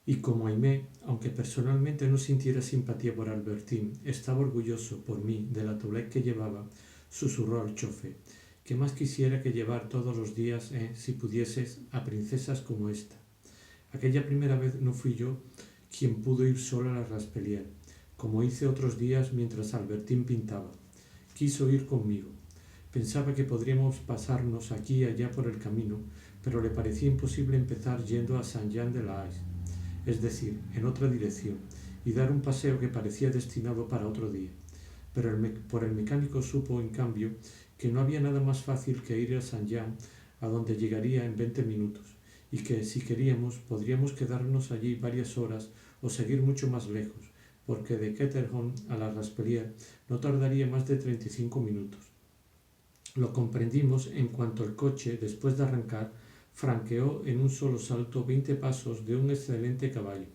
Y como Aimé, aunque personalmente no sintiera simpatía por Albertín, estaba orgulloso por mí de la toilette que llevaba, susurró al chofe: «¿Qué más quisiera que llevar todos los días, si pudieses, a princesas como esta?» Aquella primera vez no fui yo quien pudo ir solo a la Raspelier, como hice otros días mientras Albertín pintaba. Quiso ir conmigo. Pensaba que podríamos pasarnos aquí y allá por el camino, pero le parecía imposible empezar yendo a Saint-Jean-de-Luz, es decir, en otra dirección, y dar un paseo que parecía destinado para otro día. Pero por el mecánico supo, en cambio, que no había nada más fácil que ir a Saint-Jean, a donde llegaría en 20 minutos, y que, si queríamos, podríamos quedarnos allí varias horas o seguir mucho más lejos, porque de Ketterhorn a la Raspelier no tardaría más de 35 minutos. Lo comprendimos en cuanto el coche, después de arrancar, franqueó en un solo salto 20 pasos de un excelente caballo.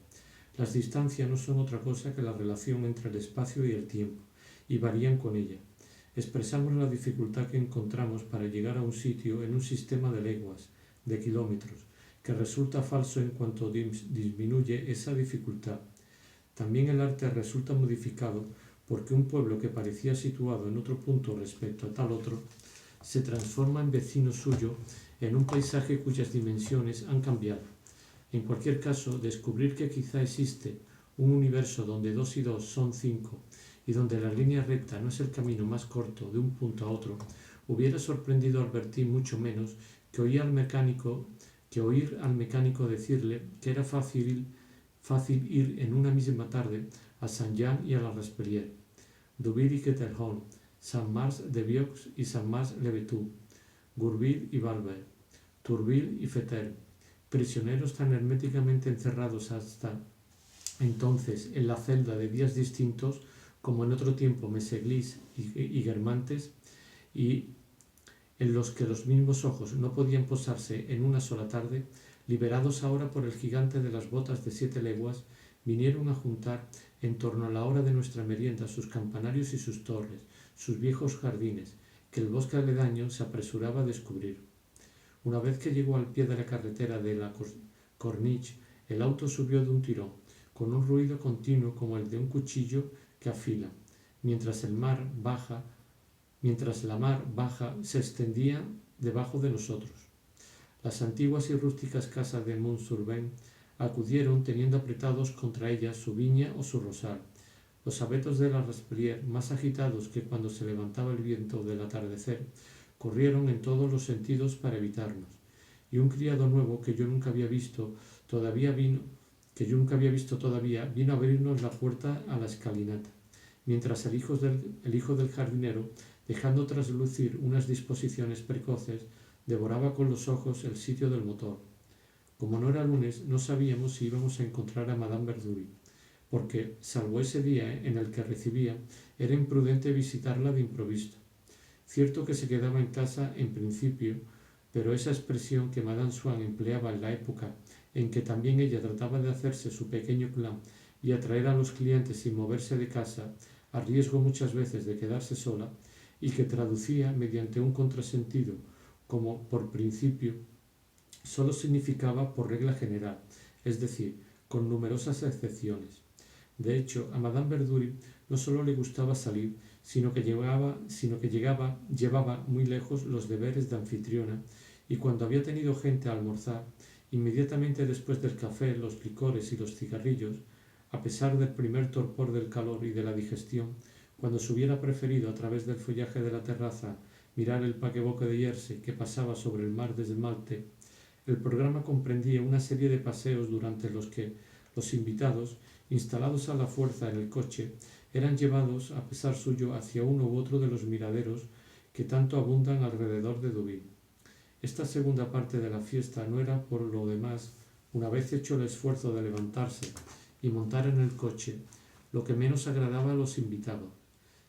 Las distancias no son otra cosa que la relación entre el espacio y el tiempo, y varían con ella. Expresamos la dificultad que encontramos para llegar a un sitio en un sistema de leguas, de kilómetros, que resulta falso en cuanto disminuye esa dificultad. También el arte resulta modificado porque un pueblo que parecía situado en otro punto respecto a tal otro se transforma en vecino suyo en un paisaje cuyas dimensiones han cambiado. En cualquier caso, descubrir que quizá existe un universo donde 2 y 2 son 5 y donde la línea recta no es el camino más corto de un punto a otro, hubiera sorprendido a Albertín mucho menos que oír al mecánico decirle que era fácil ir en una misma tarde a Saint-Jean y a la Raspelier, Deauville y Ketterhorn, Saint-Mars-de-Vaux y Saint-Mars-le-Betou, Gourville y Valbert, Tourville y Féterre, prisioneros tan herméticamente encerrados hasta entonces en la celda de días distintos como en otro tiempo Meseglis y Guermantes, y en los que los mismos ojos no podían posarse en una sola tarde, liberados ahora por el gigante de las botas de 7 leguas, vinieron a juntar en torno a la hora de nuestra merienda sus campanarios y sus torres, sus viejos jardines, que el bosque aledaño se apresuraba a descubrir. Una vez que llegó al pie de la carretera de la Corniche, el auto subió de un tirón, con un ruido continuo como el de un cuchillo que afila, mientras la mar baja se extendía debajo de nosotros. Las antiguas y rústicas casas de Mont-sur-Venne acudieron teniendo apretados contra ellas su viña o su rosal. Los abetos de la Raspelier, más agitados que cuando se levantaba el viento del atardecer, corrieron en todos los sentidos para evitarnos, y un criado nuevo que yo nunca había visto todavía vino a abrirnos la puerta a la escalinata, mientras el hijo del jardinero, dejando traslucir unas disposiciones precoces, devoraba con los ojos el sitio del motor. Como no era lunes, no sabíamos si íbamos a encontrar a Madame Verdury, porque, salvo ese día en el que recibía, era imprudente visitarla de improviso. Cierto que se quedaba en casa en principio, pero esa expresión que Madame Swann empleaba en la época en que también ella trataba de hacerse su pequeño clan y atraer a los clientes sin moverse de casa, a riesgo muchas veces de quedarse sola, y que traducía mediante un contrasentido como por principio, solo significaba por regla general, es decir, con numerosas excepciones. De hecho, a Madame Verdury no solo le gustaba salir, sino que llevaba muy lejos los deberes de anfitriona, y cuando había tenido gente a almorzar, inmediatamente después del café, los licores y los cigarrillos, a pesar del primer torpor del calor y de la digestión, cuando se hubiera preferido a través del follaje de la terraza mirar el paqueboque de Jersey que pasaba sobre el mar desde Malte, el programa comprendía una serie de paseos durante los que los invitados, instalados a la fuerza en el coche, eran llevados a pesar suyo hacia uno u otro de los miraderos que tanto abundan alrededor de Deauville. Esta segunda parte de la fiesta no era, por lo demás, una vez hecho el esfuerzo de levantarse y montar en el coche, lo que menos agradaba a los invitados,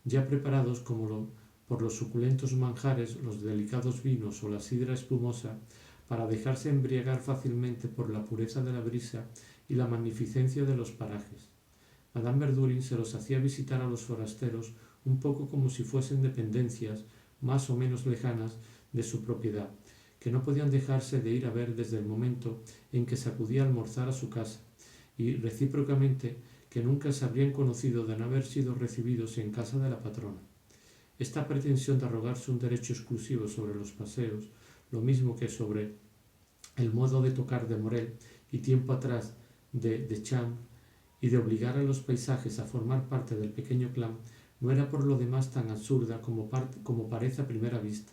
ya preparados por los suculentos manjares, los delicados vinos o la sidra espumosa, para dejarse embriagar fácilmente por la pureza de la brisa y la magnificencia de los parajes. Madame Verdurin se los hacía visitar a los forasteros un poco como si fuesen dependencias más o menos lejanas de su propiedad, que no podían dejarse de ir a ver desde el momento en que se acudía a almorzar a su casa, y recíprocamente que nunca se habrían conocido de no haber sido recibidos en casa de la patrona. Esta pretensión de arrogarse un derecho exclusivo sobre los paseos, lo mismo que sobre el modo de tocar de Morel y tiempo atrás de Champ, y de obligar a los paisajes a formar parte del pequeño clan, no era por lo demás tan absurda como parece a primera vista.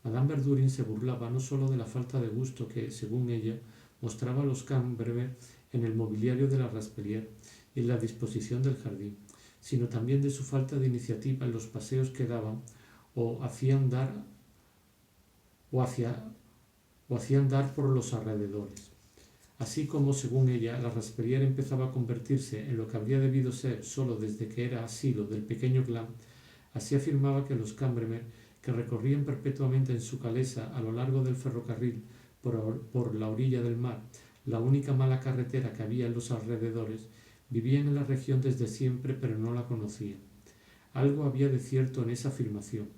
Madame Verdurin se burlaba no sólo de la falta de gusto que, según ella, mostraba los Cambermer en el mobiliario de la Raspelier y en la disposición del jardín, sino también de su falta de iniciativa en los paseos que daban o hacían dar por los alrededores. Así como, según ella, la Raspelier empezaba a convertirse en lo que habría debido ser solo desde que era asilo del pequeño clan, así afirmaba que los Cambermer, que recorrían perpetuamente en su calesa a lo largo del ferrocarril por la orilla del mar, la única mala carretera que había en los alrededores, vivían en la región desde siempre pero no la conocían. Algo había de cierto en esa afirmación.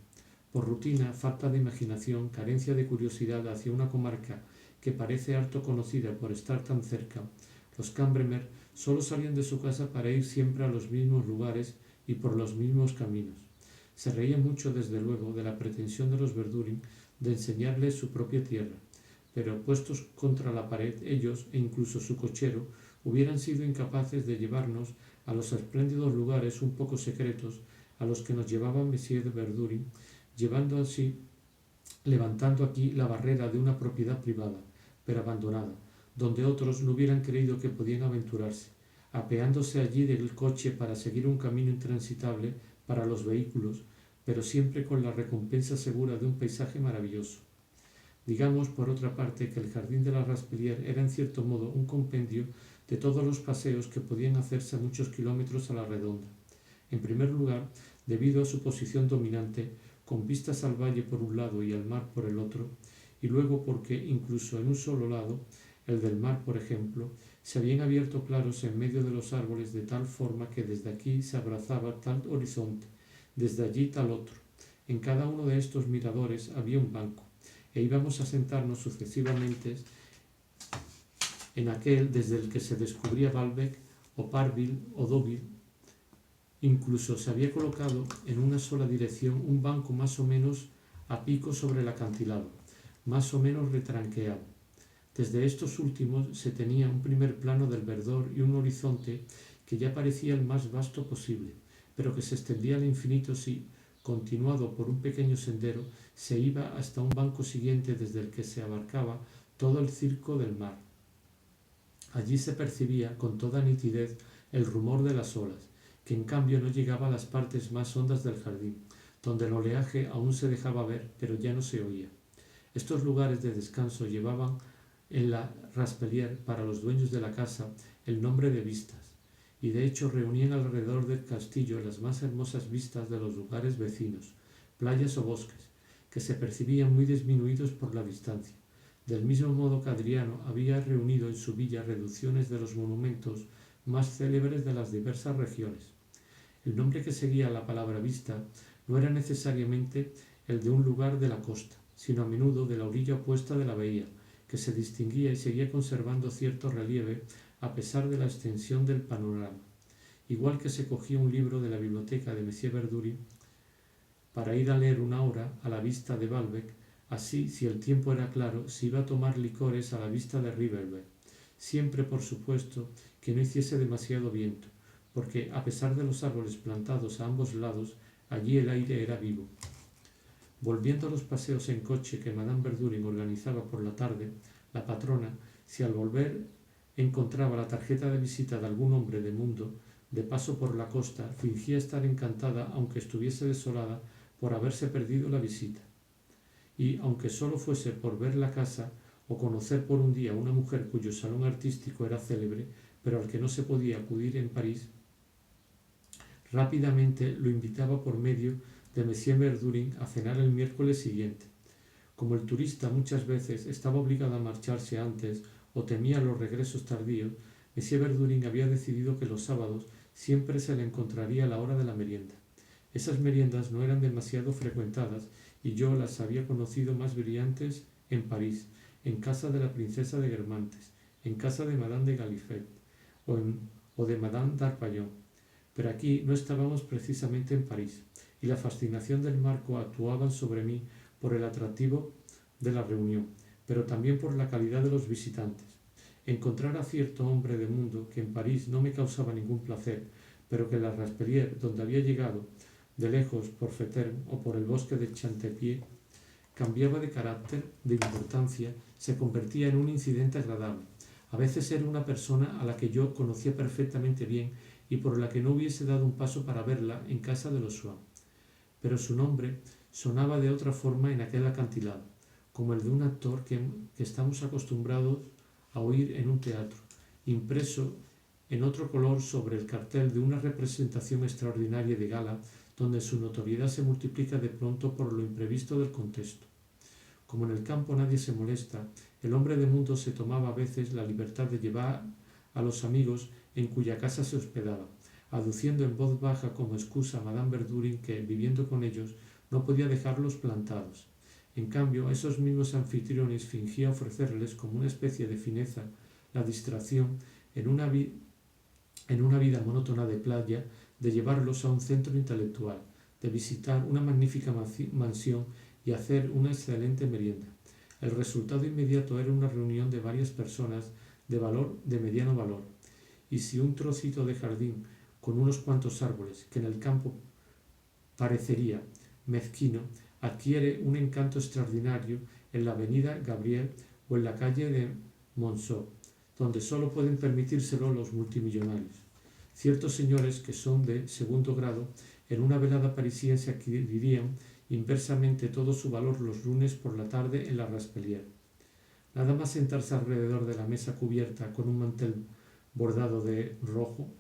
Por rutina, falta de imaginación, carencia de curiosidad hacia una comarca que parece harto conocida por estar tan cerca, los Cambermer solo salían de su casa para ir siempre a los mismos lugares y por los mismos caminos. Se reía mucho, desde luego, de la pretensión de los Verdurin de enseñarles su propia tierra, pero puestos contra la pared, ellos, e incluso su cochero, hubieran sido incapaces de llevarnos a los espléndidos lugares un poco secretos a los que nos llevaba Monsieur de Verdurin, levantando aquí la barrera de una propiedad privada, pero abandonada, donde otros no hubieran creído que podían aventurarse, apeándose allí del coche para seguir un camino intransitable para los vehículos, pero siempre con la recompensa segura de un paisaje maravilloso. Digamos, por otra parte, que el jardín de la Raspelier era en cierto modo un compendio de todos los paseos que podían hacerse a muchos kilómetros a la redonda. En primer lugar, debido a su posición dominante, con vistas al valle por un lado y al mar por el otro, y luego porque, incluso en un solo lado, el del mar, por ejemplo, se habían abierto claros en medio de los árboles de tal forma que desde aquí se abrazaba tal horizonte, desde allí tal otro. En cada uno de estos miradores había un banco, e íbamos a sentarnos sucesivamente en aquel desde el que se descubría Balbec o Parville o Deauville. Incluso se había colocado en una sola dirección un banco más o menos a pico sobre el acantilado, más o menos retranqueado. Desde estos últimos se tenía un primer plano del verdor y un horizonte que ya parecía el más vasto posible, pero que se extendía al infinito si, continuado por un pequeño sendero, se iba hasta un banco siguiente desde el que se abarcaba todo el circo del mar. Allí se percibía con toda nitidez el rumor de las olas, que en cambio no llegaba a las partes más hondas del jardín, donde el oleaje aún se dejaba ver, pero ya no se oía. Estos lugares de descanso llevaban en la Raspelier, para los dueños de la casa, el nombre de vistas, y de hecho reunían alrededor del castillo las más hermosas vistas de los lugares vecinos, playas o bosques, que se percibían muy disminuidos por la distancia. Del mismo modo que Adriano había reunido en su villa reducciones de los monumentos más célebres de las diversas regiones. El nombre que seguía la palabra vista no era necesariamente el de un lugar de la costa, sino a menudo de la orilla opuesta de la bahía, que se distinguía y seguía conservando cierto relieve a pesar de la extensión del panorama. Igual que se cogía un libro de la biblioteca de Monsieur Verdurin para ir a leer una hora a la vista de Balbec, así, si el tiempo era claro, se iba a tomar licores a la vista de Rivebelle, siempre, por supuesto, que no hiciese demasiado viento, porque, a pesar de los árboles plantados a ambos lados, allí el aire era vivo. Volviendo a los paseos en coche que Madame Verdurin organizaba por la tarde, la patrona, si al volver encontraba la tarjeta de visita de algún hombre de mundo, de paso por la costa, fingía estar encantada aunque estuviese desolada por haberse perdido la visita. Y, aunque solo fuese por ver la casa o conocer por un día a una mujer cuyo salón artístico era célebre, pero al que no se podía acudir en París, rápidamente lo invitaba por medio de Monsieur Verdurin a cenar el miércoles siguiente. Como el turista muchas veces estaba obligado a marcharse antes o temía los regresos tardíos, Monsieur Verdurin había decidido que los sábados siempre se le encontraría a la hora de la merienda. Esas meriendas no eran demasiado frecuentadas y yo las había conocido más brillantes en París, en casa de la princesa de Guermantes, en casa de Madame de Gallifet, o de Madame d'Arpaillon. Pero aquí no estábamos precisamente en París, y la fascinación del marco actuaba sobre mí por el atractivo de la reunión, pero también por la calidad de los visitantes. Encontrar a cierto hombre de mundo que en París no me causaba ningún placer, pero que en la Raspaillere, donde había llegado de lejos por Fetern o por el bosque de Chantepied, cambiaba de carácter, de importancia, se convertía en un incidente agradable. A veces era una persona a la que yo conocía perfectamente bien y por la que no hubiese dado un paso para verla en casa de los Swann. Pero su nombre sonaba de otra forma en aquel acantilado, como el de un actor que estamos acostumbrados a oír en un teatro, impreso en otro color sobre el cartel de una representación extraordinaria de gala, donde su notoriedad se multiplica de pronto por lo imprevisto del contexto. Como en el campo nadie se molesta, el hombre de mundo se tomaba a veces la libertad de llevar a los amigos en cuya casa se hospedaba, aduciendo en voz baja como excusa a Madame Verdurin que, viviendo con ellos, no podía dejarlos plantados. En cambio, a esos mismos anfitriones fingía ofrecerles como una especie de fineza la distracción en una vida monótona de playa, de llevarlos a un centro intelectual, de visitar una magnífica mansión y hacer una excelente merienda. El resultado inmediato era una reunión de varias personas de mediano valor, y si un trocito de jardín con unos cuantos árboles, que en el campo parecería mezquino, adquiere un encanto extraordinario en la avenida Gabriel o en la calle de Monceau, donde solo pueden permitírselo los multimillonarios. Ciertos señores que son de segundo grado en una velada parisiense adquirirían inversamente todo su valor los lunes por la tarde en la Raspaillere. Nada más sentarse alrededor de la mesa cubierta con un mantel bordado de rojo,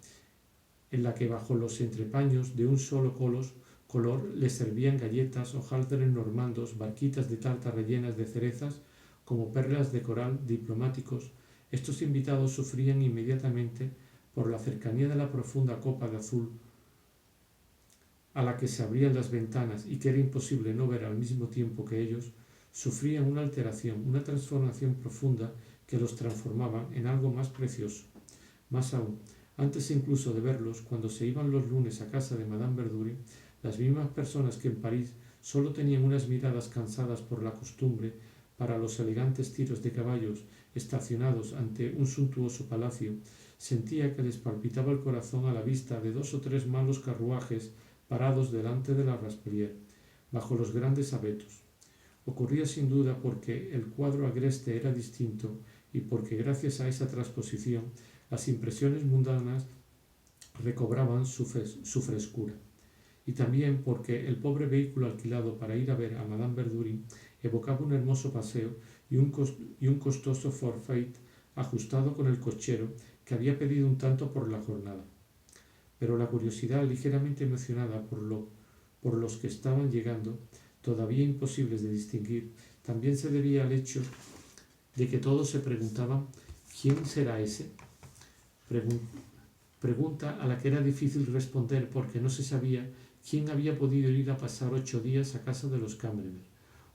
en la que bajo los entrepaños de un solo color le servían galletas, hojaldres normandos, barquitas de tarta rellenas de cerezas como perlas de coral diplomáticos. Estos invitados sufrían inmediatamente por la cercanía de la profunda copa de azul a la que se abrían las ventanas y que era imposible no ver al mismo tiempo que ellos, sufrían una alteración, una transformación profunda que los transformaba en algo más precioso. Más aún, antes incluso de verlos, cuando se iban los lunes a casa de Madame Verdurin, las mismas personas que en París solo tenían unas miradas cansadas por la costumbre para los elegantes tiros de caballos estacionados ante un suntuoso palacio, sentía que les palpitaba el corazón a la vista de 2 o 3 malos carruajes parados delante de la Raspaillere, bajo los grandes abetos. Ocurría sin duda porque el cuadro agreste era distinto y porque gracias a esa transposición las impresiones mundanas recobraban su frescura. Y también porque el pobre vehículo alquilado para ir a ver a Madame Verdurin evocaba un hermoso paseo y un costoso forfait ajustado con el cochero que había pedido un tanto por la jornada. Pero la curiosidad, ligeramente emocionada por los que estaban llegando, todavía imposibles de distinguir, también se debía al hecho de que todos se preguntaban ¿quién será ese? Pregunta a la que era difícil responder porque no se sabía quién había podido ir a pasar 8 días a casa de los Camembert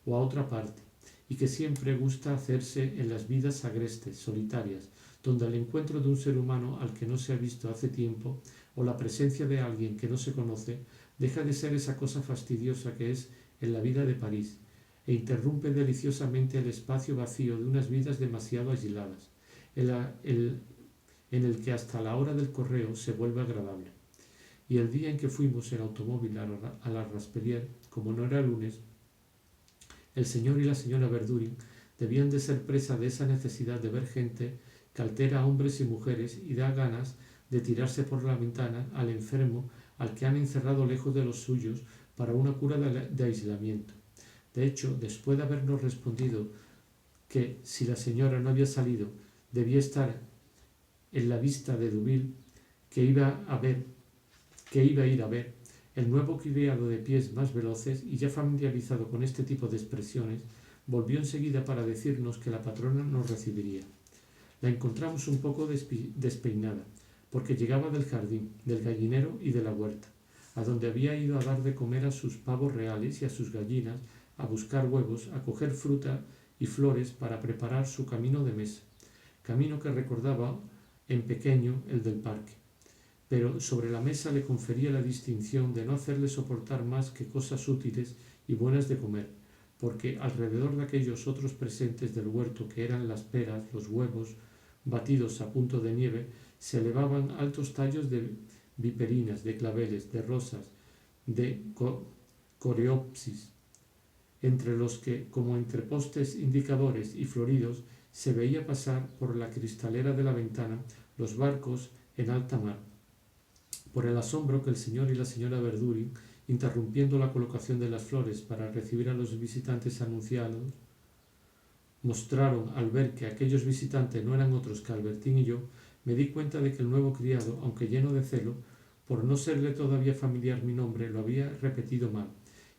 o a otra parte, y que siempre gusta hacerse en las vidas agrestes, solitarias, donde el encuentro de un ser humano al que no se ha visto hace tiempo o la presencia de alguien que no se conoce deja de ser esa cosa fastidiosa que es en la vida de París e interrumpe deliciosamente el espacio vacío de unas vidas demasiado aisladas, en el que hasta la hora del correo se vuelve agradable. Y el día en que fuimos en automóvil a la Raspaillere, como no era lunes, el señor y la señora Verdurin debían de ser presa de esa necesidad de ver gente que altera a hombres y mujeres y da ganas de tirarse por la ventana al enfermo al que han encerrado lejos de los suyos para una cura de aislamiento. De hecho, después de habernos respondido que si la señora no había salido debía estar en la vista de Deauville, que iba a ir a ver, el nuevo criado de pies más veloces y ya familiarizado con este tipo de expresiones, volvió enseguida para decirnos que la patrona nos recibiría. La encontramos un poco despeinada, porque llegaba del jardín, del gallinero y de la huerta, a donde había ido a dar de comer a sus pavos reales y a sus gallinas, a buscar huevos, a coger fruta y flores para preparar su camino de mesa, camino que recordaba en pequeño el del parque, pero sobre la mesa le confería la distinción de no hacerle soportar más que cosas útiles y buenas de comer, porque alrededor de aquellos otros presentes del huerto que eran las peras, los huevos, batidos a punto de nieve, se elevaban altos tallos de viperinas, de claveles, de rosas, de coreopsis, entre los que, como entre postes indicadores y floridos, se veía pasar por la cristalera de la ventana los barcos en alta mar. Por el asombro que el señor y la señora Verdurin, interrumpiendo la colocación de las flores para recibir a los visitantes anunciados, mostraron al ver que aquellos visitantes no eran otros que Albertín y yo, me di cuenta de que el nuevo criado, aunque lleno de celo, por no serle todavía familiar mi nombre, lo había repetido mal,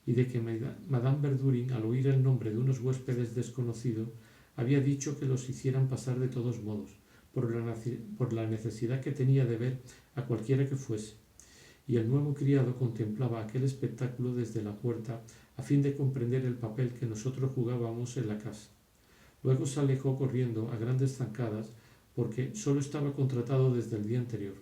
y de que Madame Verdurin, al oír el nombre de unos huéspedes desconocidos, había dicho que los hicieran pasar de todos modos, por la necesidad que tenía de ver a cualquiera que fuese. Y el nuevo criado contemplaba aquel espectáculo desde la puerta a fin de comprender el papel que nosotros jugábamos en la casa. Luego se alejó corriendo a grandes zancadas porque solo estaba contratado desde el día anterior.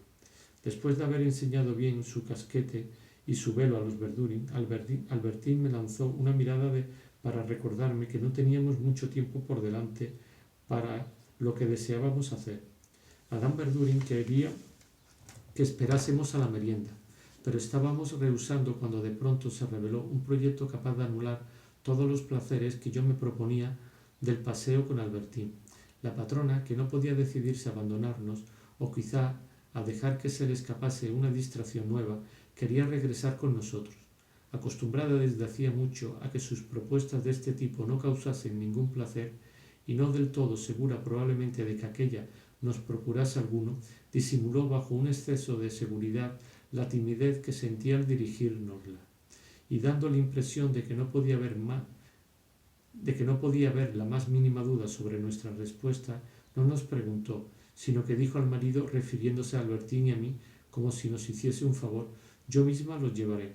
Después de haber enseñado bien su casquete y su velo a los Verdurin, Albertín me lanzó una mirada para recordarme que no teníamos mucho tiempo por delante para lo que deseábamos hacer. Madame Verdurin quería que esperásemos a la merienda, pero estábamos rehusando cuando de pronto se reveló un proyecto capaz de anular todos los placeres que yo me proponía del paseo con Albertín. La patrona, que no podía decidirse a abandonarnos, o quizá a dejar que se le escapase una distracción nueva, quería regresar con nosotros. Acostumbrada desde hacía mucho a que sus propuestas de este tipo no causasen ningún placer, y no del todo segura probablemente de que aquella nos procurase alguno, disimuló bajo un exceso de seguridad la timidez que sentía al dirigírnosla, y dando la impresión de que no podía haber la más mínima duda sobre nuestra respuesta, no nos preguntó, sino que dijo al marido, refiriéndose a Albertín y a mí, como si nos hiciese un favor: yo misma los llevaré.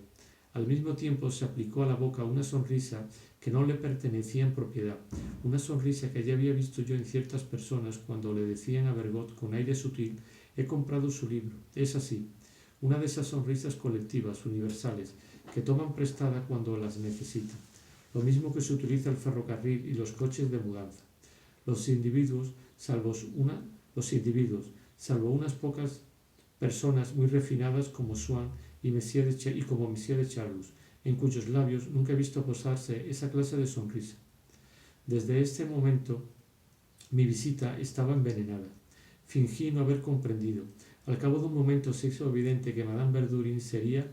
Al mismo tiempo se aplicó a la boca una sonrisa que no le pertenecía en propiedad, una sonrisa que ya había visto yo en ciertas personas cuando le decían a Bergot con aire sutil: he comprado su libro. Es así, una de esas sonrisas colectivas, universales, que toman prestada cuando las necesitan. Lo mismo que se utiliza el ferrocarril y los coches de mudanza. Los individuos, salvo unas pocas personas muy refinadas como Swann y como Monsieur de Charlus, en cuyos labios nunca he visto posarse esa clase de sonrisa. Desde este momento mi visita estaba envenenada. Fingí no haber comprendido. Al cabo de un momento se hizo evidente que Madame Verdurin sería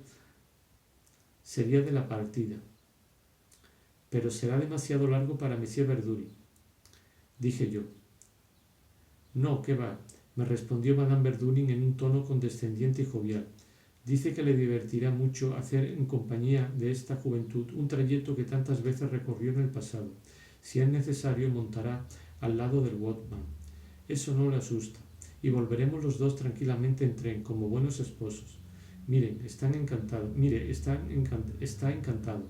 de la partida. Pero será demasiado largo para Monsieur Verdurin, dije yo. No, qué va, me respondió Madame Verdurin en un tono condescendiente y jovial. Dice que le divertirá mucho hacer en compañía de esta juventud un trayecto que tantas veces recorrió en el pasado. Si es necesario, montará al lado del Watman. Eso no le asusta, y volveremos los dos tranquilamente en tren, como buenos esposos. Está encantado.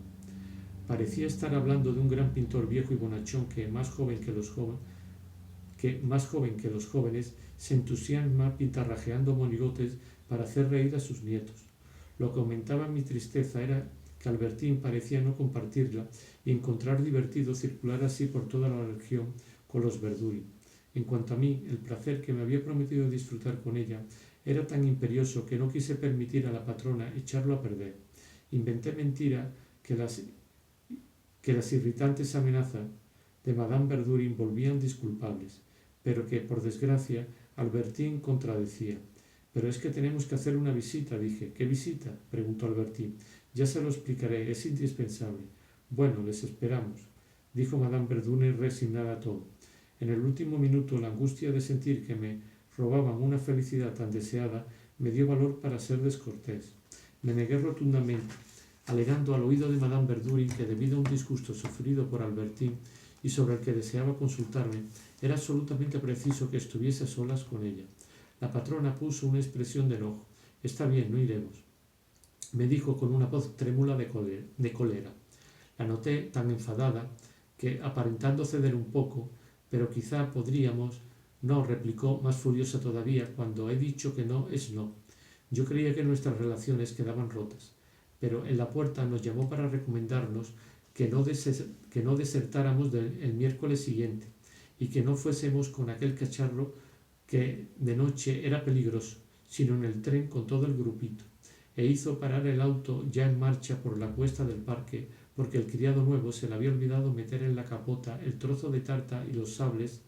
Parecía estar hablando de un gran pintor viejo y bonachón que, más joven que los jóvenes, se entusiasma pintarrajeando monigotes para hacer reír a sus nietos. Lo que aumentaba mi tristeza era que Albertín parecía no compartirla y encontrar divertido circular así por toda la región con los Verdurin. En cuanto a mí, el placer que me había prometido disfrutar con ella era tan imperioso que no quise permitir a la patrona echarlo a perder. Inventé mentira que las irritantes amenazas de Madame Verdurin volvían disculpables, pero que, por desgracia, Albertín contradecía. Pero es que tenemos que hacer una visita, dije. ¿Qué visita?, preguntó Albertín. Ya se lo explicaré, es indispensable. Bueno, les esperamos, dijo Madame Verdurin resignada a todo. En el último minuto, la angustia de sentir que me robaban una felicidad tan deseada me dio valor para ser descortés. Me negué rotundamente, alegando al oído de Madame Verdurin que, debido a un disgusto sufrido por Albertín y sobre el que deseaba consultarme, era absolutamente preciso que estuviese a solas con ella. La patrona puso una expresión de enojo. Está bien, no iremos, me dijo con una voz trémula de cólera. La noté tan enfadada que, aparentando ceder un poco, pero quizá podríamos No, replicó más furiosa todavía, cuando he dicho que no es no. Yo creía que nuestras relaciones quedaban rotas, pero en la puerta nos llamó para recomendarnos que no desertáramos el miércoles siguiente y que no fuésemos con aquel cacharro que de noche era peligroso, sino en el tren con todo el grupito, e hizo parar el auto ya en marcha por la cuesta del parque porque el criado nuevo se le había olvidado meter en la capota el trozo de tarta y los sablés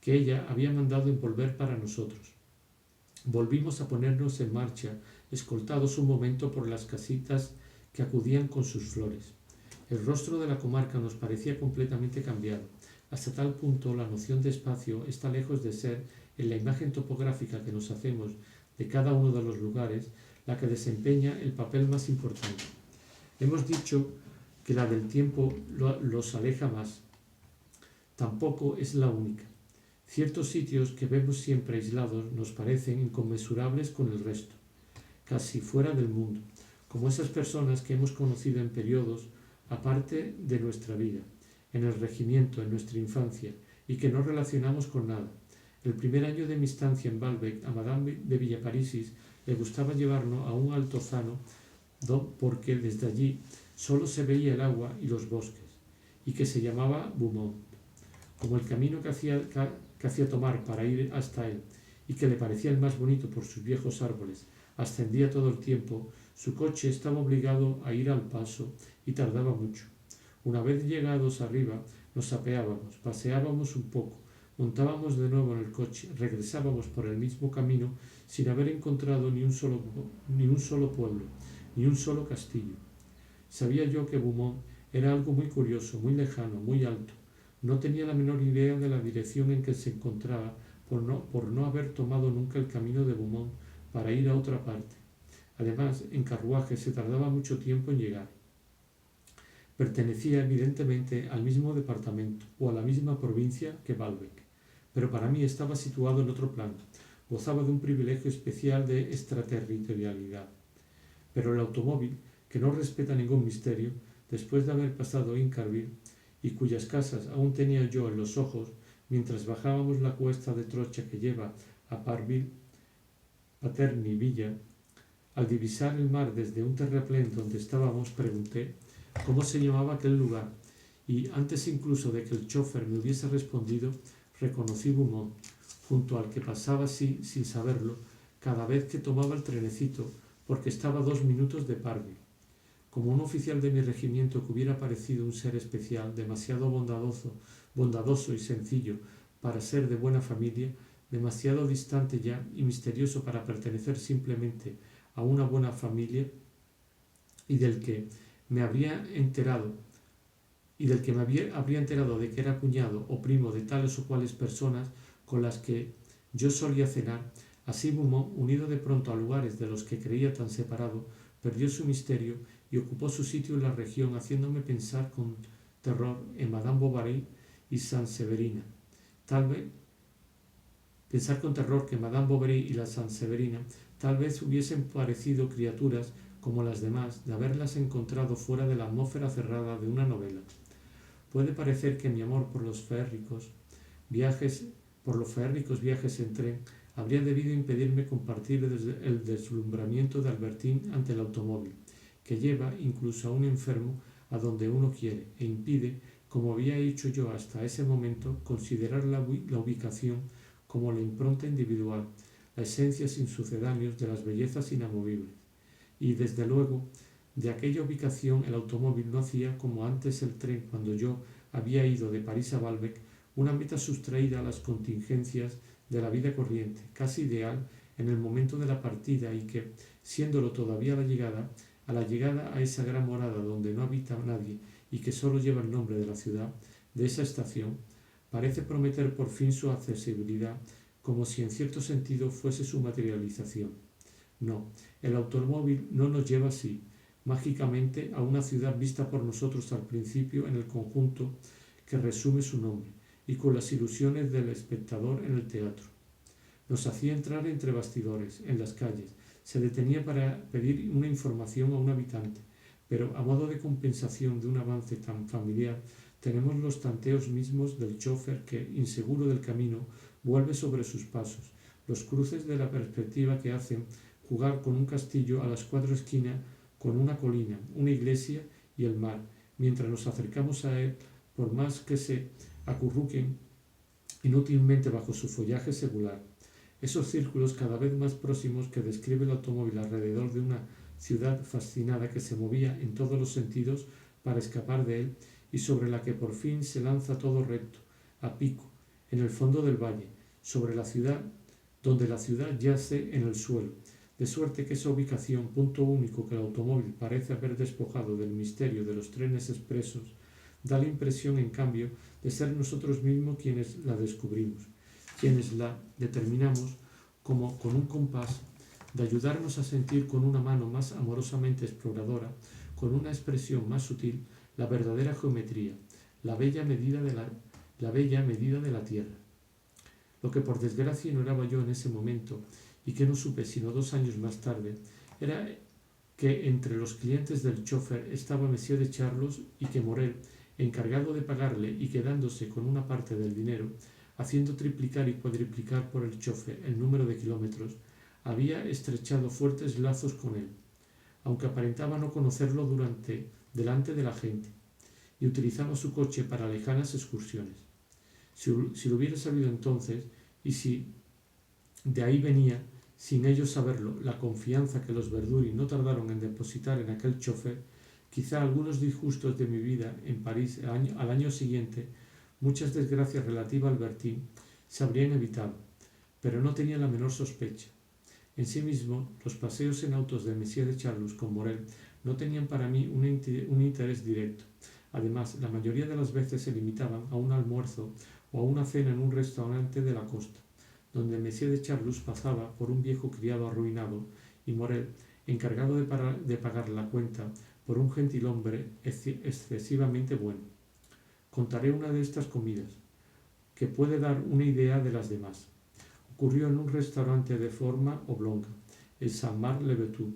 que ella había mandado envolver para nosotros. Volvimos a ponernos en marcha, escoltados un momento por las casitas que acudían con sus flores. El rostro de la comarca nos parecía completamente cambiado. Hasta tal punto la noción de espacio está lejos de ser, en la imagen topográfica que nos hacemos de cada uno de los lugares, la que desempeña el papel más importante. Hemos dicho que la del tiempo los aleja más. Tampoco es la única. Ciertos sitios que vemos siempre aislados nos parecen inconmensurables con el resto, casi fuera del mundo, como esas personas que hemos conocido en periodos aparte de nuestra vida, en el regimiento, en nuestra infancia, y que no relacionamos con nada. El primer año de mi estancia en Baalbek, a Madame de Villaparisis le gustaba llevarnos a un altozano porque desde allí solo se veía el agua y los bosques, y que se llamaba Beaumont. Como el camino que hacía tomar para ir hasta él, y que le parecía el más bonito por sus viejos árboles, ascendía todo el tiempo, su coche estaba obligado a ir al paso y tardaba mucho. Una vez llegados arriba, nos apeábamos, paseábamos un poco, montábamos de nuevo en el coche, regresábamos por el mismo camino sin haber encontrado ni un solo pueblo, ni un solo castillo. Sabía yo que Beaumont era algo muy curioso, muy lejano, muy alto. No tenía la menor idea de la dirección en que se encontraba por no haber tomado nunca el camino de Beaumont para ir a otra parte. Además, en carruaje se tardaba mucho tiempo en llegar. Pertenecía evidentemente al mismo departamento o a la misma provincia que Baalbek, pero para mí estaba situado en otro plano. Gozaba de un privilegio especial de extraterritorialidad. Pero el automóvil, que no respeta ningún misterio, después de haber pasado Incarville, y cuyas casas aún tenía yo en los ojos, mientras bajábamos la cuesta de trocha que lleva a Paterny Villa, al divisar el mar desde un terraplén donde estábamos, pregunté cómo se llamaba aquel lugar, y antes incluso de que el chofer me hubiese respondido, reconocí Beaumont, junto al que pasaba así, sin saberlo, cada vez que tomaba el trenecito, porque estaba a 2 minutos de Parville. Como un oficial de mi regimiento que hubiera parecido un ser especial, demasiado bondadoso y sencillo para ser de buena familia, demasiado distante ya y misterioso para pertenecer simplemente a una buena familia, y del que me habría enterado de que era cuñado o primo de tales o cuales personas con las que yo solía cenar. Así Beaumont, unido de pronto a lugares de los que creía tan separado, perdió su misterio y ocupó su sitio en la región, haciéndome pensar con terror en Madame Bovary y Sanseverina. Pensar con terror que Madame Bovary y la Sanseverina tal vez hubiesen parecido criaturas como las demás, de haberlas encontrado fuera de la atmósfera cerrada de una novela. Puede parecer que mi amor por los férricos viajes en tren habría debido impedirme compartir el deslumbramiento de Albertine ante el automóvil, que lleva incluso a un enfermo a donde uno quiere, e impide, como había hecho yo hasta ese momento, considerar la ubicación como la impronta individual, la esencia sin sucedáneos de las bellezas inamovibles. Y desde luego, de aquella ubicación el automóvil no hacía, como antes el tren cuando yo había ido de París a Baalbek, una meta sustraída a las contingencias de la vida corriente, casi ideal en el momento de la partida, y que, siéndolo todavía a la llegada a esa gran morada donde no habita nadie y que solo lleva el nombre de la ciudad, de esa estación, parece prometer por fin su accesibilidad, como si en cierto sentido fuese su materialización. No, el automóvil no nos lleva así, mágicamente, a una ciudad vista por nosotros al principio en el conjunto que resume su nombre, y con las ilusiones del espectador en el teatro. Nos hacía entrar entre bastidores, en las calles, se detenía para pedir una información a un habitante, pero a modo de compensación de un avance tan familiar, Tenemos los tanteos mismos del chófer que, inseguro del camino, vuelve sobre sus pasos, los cruces de la perspectiva que hacen jugar con un castillo a las 4 esquinas, con una colina, una iglesia y el mar, mientras nos acercamos a él, por más que se acurruquen inútilmente bajo su follaje secular. Esos círculos cada vez más próximos que describe el automóvil alrededor de una ciudad fascinada que se movía en todos los sentidos para escapar de él y sobre la que por fin se lanza todo recto, a pico, en el fondo del valle, sobre la ciudad, donde la ciudad yace en el suelo, de suerte que esa ubicación, punto único que el automóvil parece haber despojado del misterio de los trenes expresos, da la impresión, en cambio, de ser nosotros mismos quienes la descubrimos, quienes la determinamos como con un compás, de ayudarnos a sentir con una mano más amorosamente exploradora, con una expresión más sutil, la verdadera geometría, la bella medida de la tierra. Lo que por desgracia ignoraba yo en ese momento, y que no supe sino 2 años más tarde, era que entre los clientes del chófer estaba Monsieur de Charlus y que Morel, encargado de pagarle y quedándose con una parte del dinero, haciendo triplicar y cuadriplicar por el chofer el número de kilómetros, había estrechado fuertes lazos con él, aunque aparentaba no conocerlo delante de la gente, y utilizaba su coche para lejanas excursiones. Si lo hubiera sabido entonces, y si de ahí venía, sin ellos saberlo, la confianza que los Verduri no tardaron en depositar en aquel chofer, quizá algunos disgustos de mi vida en París al año siguiente, muchas desgracias relativas al Bertin, se habrían evitado, pero no tenía la menor sospecha. En sí mismo, los paseos en autos de Monsieur de Charlus con Morel no tenían para mí un interés directo. Además, la mayoría de las veces se limitaban a un almuerzo o a una cena en un restaurante de la costa, donde Monsieur de Charlus pasaba por un viejo criado arruinado y Morel, encargado de pagar la cuenta, por un gentilhombre excesivamente bueno. Contaré una de estas comidas, que puede dar una idea de las demás. Ocurrió en un restaurante de forma oblonga, el Saint-Marc-le-Vetou.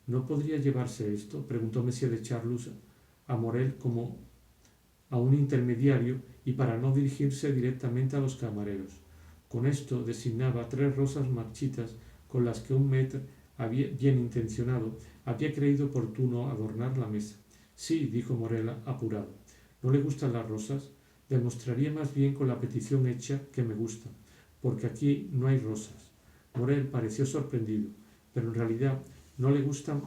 ¿No podría llevarse esto?, preguntó Monsieur de Charlus a Morel como a un intermediario y para no dirigirse directamente a los camareros. Con esto designaba 3 rosas marchitas con las que un maître bien intencionado había creído oportuno adornar la mesa. Sí, dijo Morel apurado. ¿No le gustan las rosas? Demostraría más bien con la petición hecha que me gustan, porque aquí no hay rosas. Morel pareció sorprendido, pero en realidad no me gustan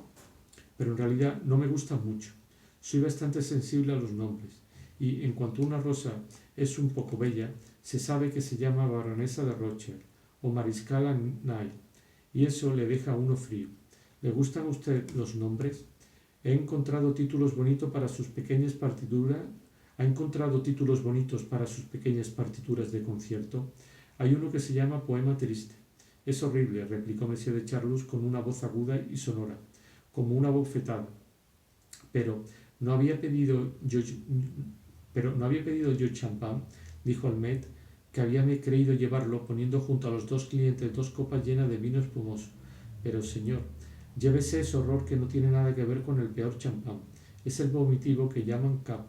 mucho. Soy bastante sensible a los nombres, y en cuanto una rosa es un poco bella, se sabe que se llama baronesa de Rothschild o mariscala Ney, y eso le deja a uno frío. ¿Le gustan a usted los nombres? He encontrado títulos bonitos para sus pequeñas partituras. ¿Ha encontrado títulos bonitos para sus pequeñas partituras de concierto? Hay uno que se llama Poema Triste. Es horrible, replicó Monsieur de Charlus con una voz aguda y sonora, como una bofetada. Pero no había pedido yo champán, dijo el maître, que había creído llevarlo, poniendo junto a los 2 clientes 2 copas llenas de vino espumoso. Pero, señor, llévese ese horror que no tiene nada que ver con el peor champán. Es el vomitivo que llaman cap,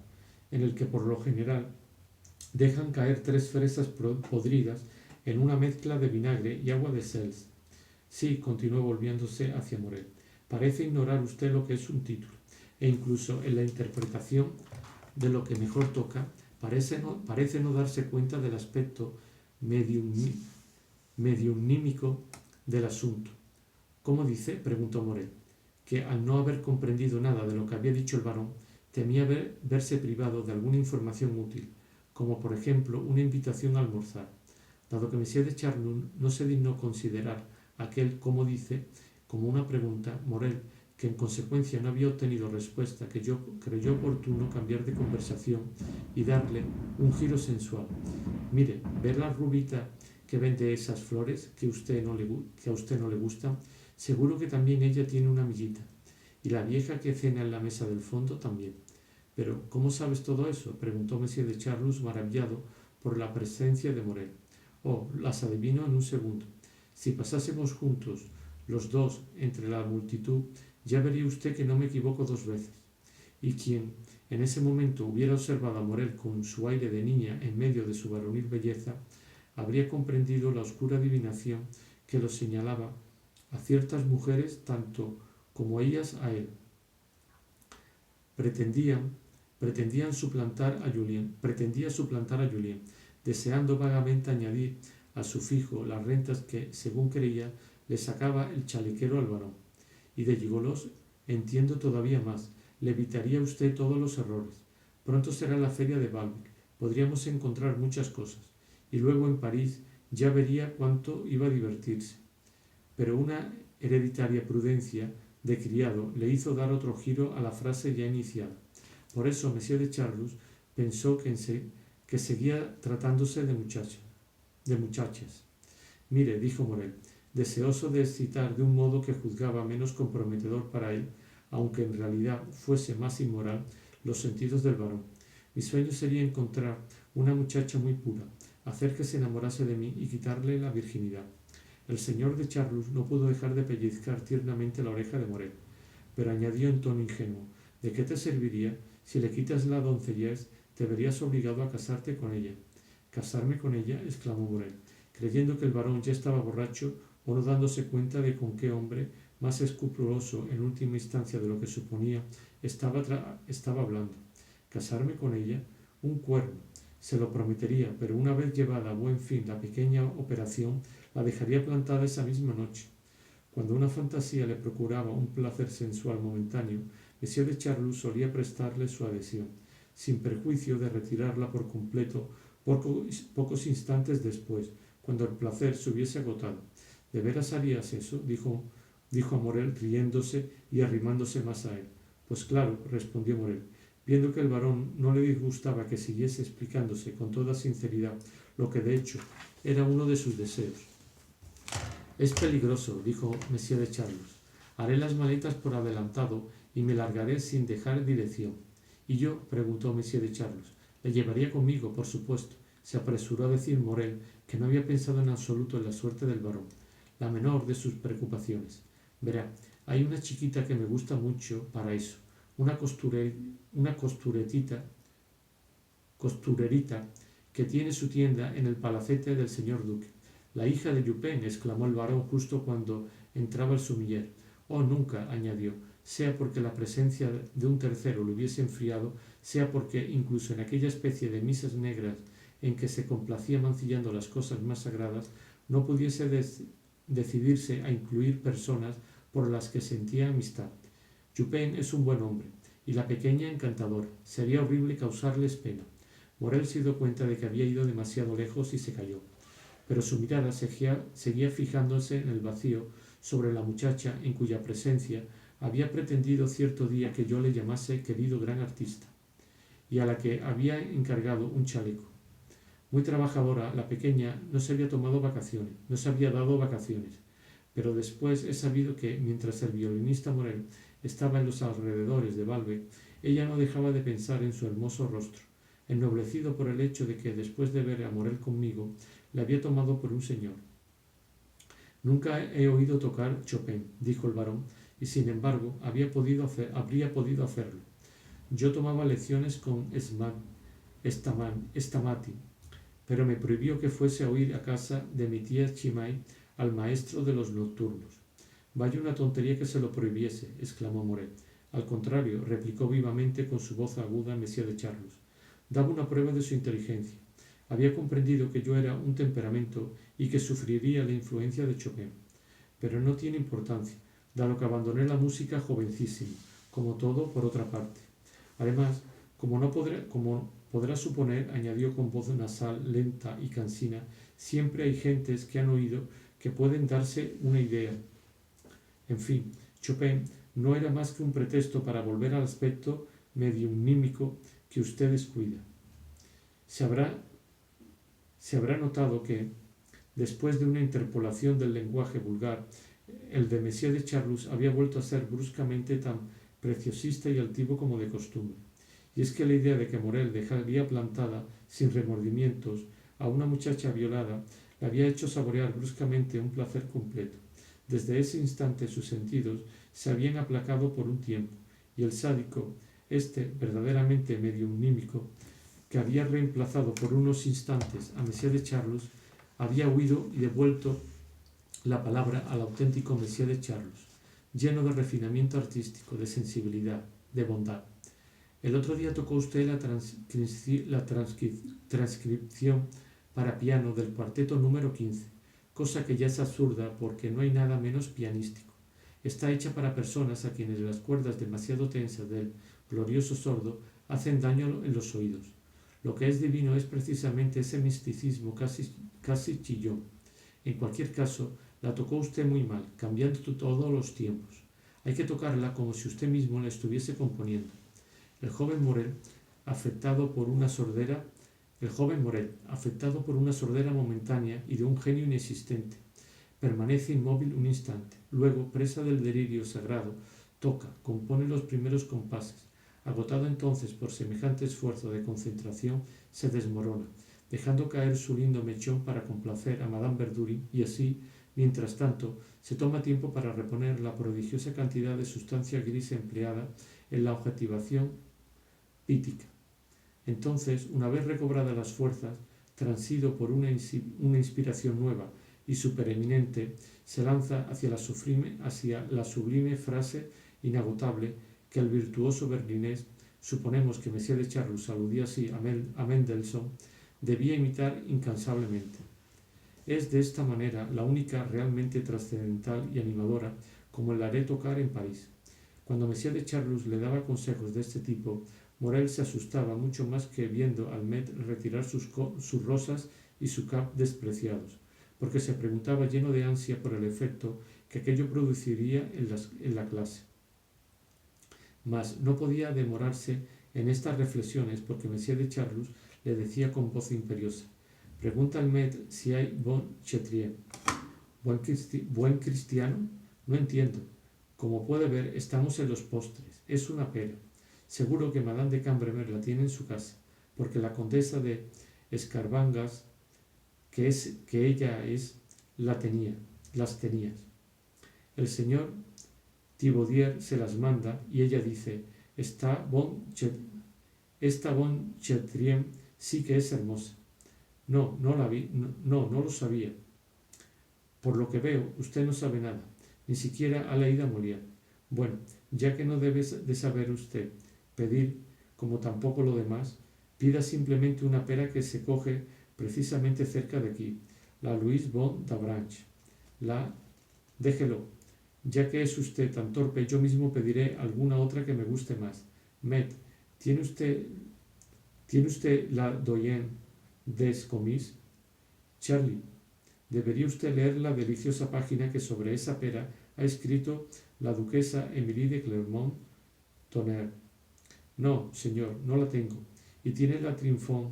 en el que por lo general dejan caer 3 fresas podridas en una mezcla de vinagre y agua de sels. Sí, continuó volviéndose hacia Morel, parece ignorar usted lo que es un título, e incluso en la interpretación de lo que mejor toca, parece no darse cuenta del aspecto mediunímico del asunto. ¿Cómo dice?, preguntó Morel, que al no haber comprendido nada de lo que había dicho el barón, temía verse privado de alguna información útil, como por ejemplo una invitación a almorzar. Dado que Monsieur de Charlus no se dignó considerar aquel «cómo dice» como una pregunta, Morel, que en consecuencia no había obtenido respuesta, que yo creyó oportuno cambiar de conversación y darle un giro sensual. Mire, ¿ve la rubita que vende esas flores que a usted no le gustan? Seguro que también ella tiene una amiguita. Y la vieja que cena en la mesa del fondo también. Pero, ¿cómo sabes todo eso?, preguntó Monsieur de Charlus, maravillado por la presencia de Morel. Oh, las adivino en un segundo. Si pasásemos juntos los 2 entre la multitud, ya vería usted que no me equivoco 2 veces. Y quien en ese momento hubiera observado a Morel con su aire de niña en medio de su varonil belleza, habría comprendido la oscura adivinación que lo señalaba a ciertas mujeres tanto como ellas a él. Pretendía suplantar a Julien, deseando vagamente añadir a su fijo las rentas que, según creía, le sacaba el chalequero al varón. Y de gigolos entiendo todavía más. Le evitaría usted todos los errores. Pronto será la feria de Balbec. Podríamos encontrar muchas cosas. Y luego en París ya vería cuánto iba a divertirse. Pero una hereditaria prudencia de criado le hizo dar otro giro a la frase ya iniciada. Por eso Monsieur de Charlus pensó que seguía tratándose de muchachas. Mire, dijo Morel, deseoso de excitar de un modo que juzgaba menos comprometedor para él, aunque en realidad fuese más inmoral, los sentidos del varón. Mi sueño sería encontrar una muchacha muy pura, hacer que se enamorase de mí y quitarle la virginidad. El señor de Charlus no pudo dejar de pellizcar tiernamente la oreja de Morel, pero añadió en tono ingenuo, ¿de qué te serviría? Si le quitas la doncellez, te verías obligado a casarte con ella. ¿Casarme con ella? Exclamó Morel, creyendo que el varón ya estaba borracho o no dándose cuenta de con qué hombre, más escrupuloso en última instancia de lo que suponía, estaba hablando. ¿Casarme con ella? Un cuerno. Se lo prometería, pero una vez llevada a buen fin la pequeña operación, la dejaría plantada esa misma noche. Cuando una fantasía le procuraba un placer sensual momentáneo, Monsieur de Charlus solía prestarle su adhesión, sin perjuicio de retirarla por completo pocos instantes después, cuando el placer se hubiese agotado. ¿De veras harías eso? Dijo a Morel, riéndose y arrimándose más a él. Pues claro, respondió Morel, viendo que el varón no le disgustaba que siguiese explicándose con toda sinceridad lo que de hecho era uno de sus deseos. Es peligroso, dijo Monsieur de Charlus. Haré las maletas por adelantado y me largaré sin dejar dirección. ¿Y yo? Preguntó Monsieur de Charlus. Le llevaría conmigo, por supuesto. Se apresuró a decir Morel, que no había pensado en absoluto en la suerte del varón, la menor de sus preocupaciones. Verá, hay una chiquita que me gusta mucho para eso, una costurerita que tiene su tienda en el palacete del señor duque. La hija de Lupin, exclamó el varón justo cuando entraba el sumiller. Oh, nunca, añadió, sea porque la presencia de un tercero lo hubiese enfriado, sea porque, incluso en aquella especie de misas negras en que se complacía mancillando las cosas más sagradas, no pudiese decidirse a incluir personas por las que sentía amistad. Lupin es un buen hombre, y la pequeña encantadora. Sería horrible causarles pena. Morel se dio cuenta de que había ido demasiado lejos y se calló. Pero su mirada seguía fijándose en el vacío sobre la muchacha en cuya presencia había pretendido cierto día que yo le llamase querido gran artista, y a la que había encargado un chaleco. Muy trabajadora, la pequeña no se había dado vacaciones, pero después he sabido que, mientras el violinista Morel estaba en los alrededores de Balbec, ella no dejaba de pensar en su hermoso rostro, ennoblecido por el hecho de que, después de ver a Morel conmigo, le había tomado por un señor. Nunca he oído tocar Chopin, dijo el varón, y sin embargo habría podido hacerlo. Yo tomaba lecciones con Stamati, pero me prohibió que fuese a oír a casa de mi tía Chimay al maestro de los nocturnos. Vaya una tontería que se lo prohibiese, exclamó Morel. Al contrario, replicó vivamente con su voz aguda Monsieur de Charlus. Daba una prueba de su inteligencia. Había comprendido que yo era un temperamento y que sufriría la influencia de Chopin. Pero no tiene importancia, dado que abandoné la música jovencísimo, como todo por otra parte. Además, como podrá suponer, añadió con voz nasal, lenta y cansina, siempre hay gentes que han oído que pueden darse una idea. En fin, Chopin no era más que un pretexto para volver al aspecto mediunímico que usted descuida. Se habrá notado que, después de una interpolación del lenguaje vulgar, el de Monsieur de Charlus había vuelto a ser bruscamente tan preciosista y altivo como de costumbre. Y es que la idea de que Morel dejaría plantada, sin remordimientos, a una muchacha violada, le había hecho saborear bruscamente un placer completo. Desde ese instante sus sentidos se habían aplacado por un tiempo, y el sádico Este, verdaderamente mediunímico, que había reemplazado por unos instantes a Messier de Charlus, había huido y devuelto la palabra al auténtico Messier de Charlus, lleno de refinamiento artístico, de sensibilidad, de bondad. El otro día tocó usted la transcripción para piano del cuarteto número 15, cosa que ya es absurda porque no hay nada menos pianístico. Está hecha para personas a quienes las cuerdas demasiado tensas del glorioso sordo hacen daño en los oídos. Lo que es divino es precisamente ese misticismo casi chillón. En cualquier caso, la tocó usted muy mal, cambiando todos los tiempos. Hay que tocarla como si usted mismo la estuviese componiendo. El joven Morel, afectado por una sordera momentánea y de un genio inexistente, permanece inmóvil un instante. Luego, presa del delirio sagrado, toca, compone los primeros compases. Agotado entonces por semejante esfuerzo de concentración, se desmorona, dejando caer su lindo mechón para complacer a Madame Verdurin y así, mientras tanto, se toma tiempo para reponer la prodigiosa cantidad de sustancia gris empleada en la objetivación pítica. Entonces, una vez recobradas las fuerzas, transido por una inspiración nueva y supereminente, se lanza hacia la sublime frase inagotable que el virtuoso berlinés, suponemos que Messier de Charlus aludía así a Mendelssohn, debía imitar incansablemente. Es de esta manera la única realmente trascendental y animadora como la haré tocar en París. Cuando Messier de Charlus le daba consejos de este tipo, Morel se asustaba mucho más que viendo al maître retirar sus rosas y su cap despreciados, porque se preguntaba lleno de ansia por el efecto que aquello produciría en la clase. Mas no podía demorarse en estas reflexiones porque Messier de Charlus le decía con voz imperiosa: «Pregunta al maître si hay bon chrétien». ¿Buen cristiano? No entiendo. Como puede ver, estamos en los postres. Es una pera. Seguro que Madame de Cambremer la tiene en su casa, porque la condesa de Escarbangas, que ella es, las tenía. El señor Thibaudier se las manda y ella dice: esta bon chrétien sí que es hermosa. No lo sabía. Por lo que veo, usted no sabe nada, ni siquiera ha leído a Molière. Bueno, ya que no debe de saber usted pedir, como tampoco lo demás, pida simplemente una pera que se coge precisamente cerca de aquí, la Louise Bon d'Avranches. Déjelo, ya que es usted tan torpe, yo mismo pediré alguna otra que me guste más. Met, ¿tiene usted la Doyenne des Comis? Charlie, debería usted leer la deliciosa página que sobre esa pera ha escrito la duquesa Emilie de Clermont-Tonnerre. No, señor, no la tengo. ¿Y tiene la Triomphe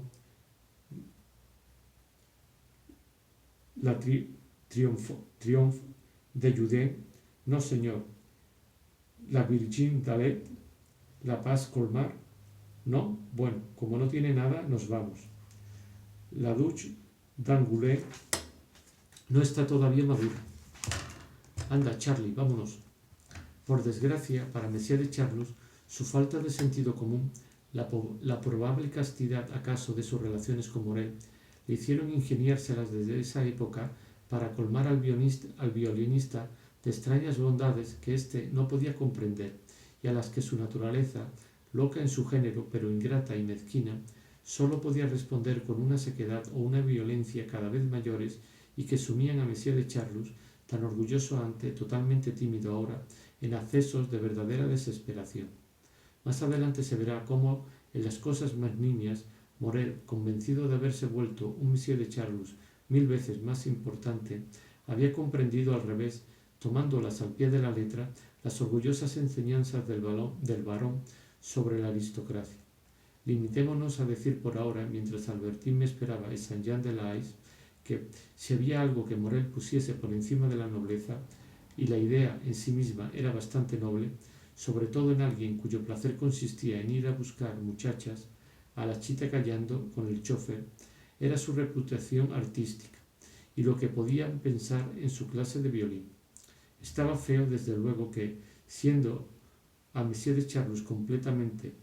de Judée? No, señor. ¿La Virgin d'Alet? ¿La Paz Colmar? No, bueno, como no tiene nada, nos vamos. La Duche d'Angoulême no está todavía madura. Anda, Charlie, vámonos. Por desgracia, para Messier de Charlus, su falta de sentido común, la probable castidad acaso de sus relaciones con Morel, le hicieron ingeniárselas desde esa época para colmar al violinista de extrañas bondades que éste no podía comprender y a las que su naturaleza, loca en su género pero ingrata y mezquina, sólo podía responder con una sequedad o una violencia cada vez mayores y que sumían a Messier de Charlus, tan orgulloso antes, totalmente tímido ahora, en accesos de verdadera desesperación. Más adelante se verá cómo, en las cosas más nimias, Morel, convencido de haberse vuelto un Messier de Charlus 1000 veces más importante, había comprendido al revés, tomándolas al pie de la letra, las orgullosas enseñanzas del varón sobre la aristocracia. Limitémonos a decir por ahora, mientras Albertine me esperaba en Saint-Jean-de-Luz, que si había algo que Morel pusiese por encima de la nobleza, y la idea en sí misma era bastante noble, sobre todo en alguien cuyo placer consistía en ir a buscar muchachas a la chita callando con el chofer, era su reputación artística y lo que podían pensar en su clase de violín. Estaba feo, desde luego, que, siendo a Messier de Charlus completamente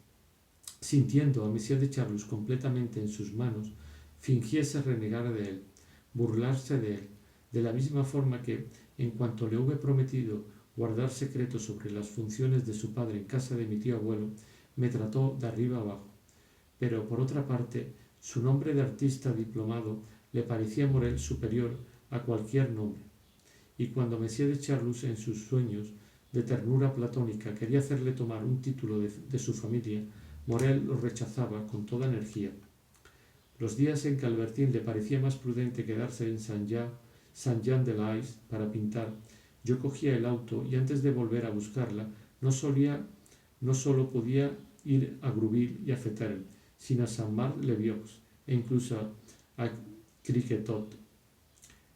Sintiendo a Monsieur de Charlus completamente en sus manos, fingiese renegar de él, burlarse de él, de la misma forma que, en cuanto le hube prometido guardar secreto sobre las funciones de su padre en casa de mi tío abuelo, me trató de arriba abajo. Pero, por otra parte, su nombre de artista diplomado le parecía a Morel superior a cualquier nombre, y cuando Monsieur de Charlus en sus sueños de ternura platónica quería hacerle tomar un título de su familia, Morel lo rechazaba con toda energía. Los días en que Albertín le parecía más prudente quedarse en Saint-Jean-de-Luz para pintar, yo cogía el auto y antes de volver a buscarla, no solo podía ir a Grouville y a Féterle, sino a Saint-Marc-les-Vieux e incluso a Criquetot.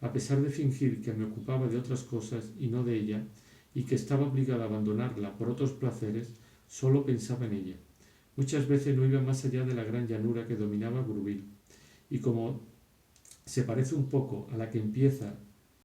A pesar de fingir que me ocupaba de otras cosas y no de ella, y que estaba obligada a abandonarla por otros placeres, solo pensaba en ella. Muchas veces no iba más allá de la gran llanura que dominaba Grouville, y como se parece un poco a la que empieza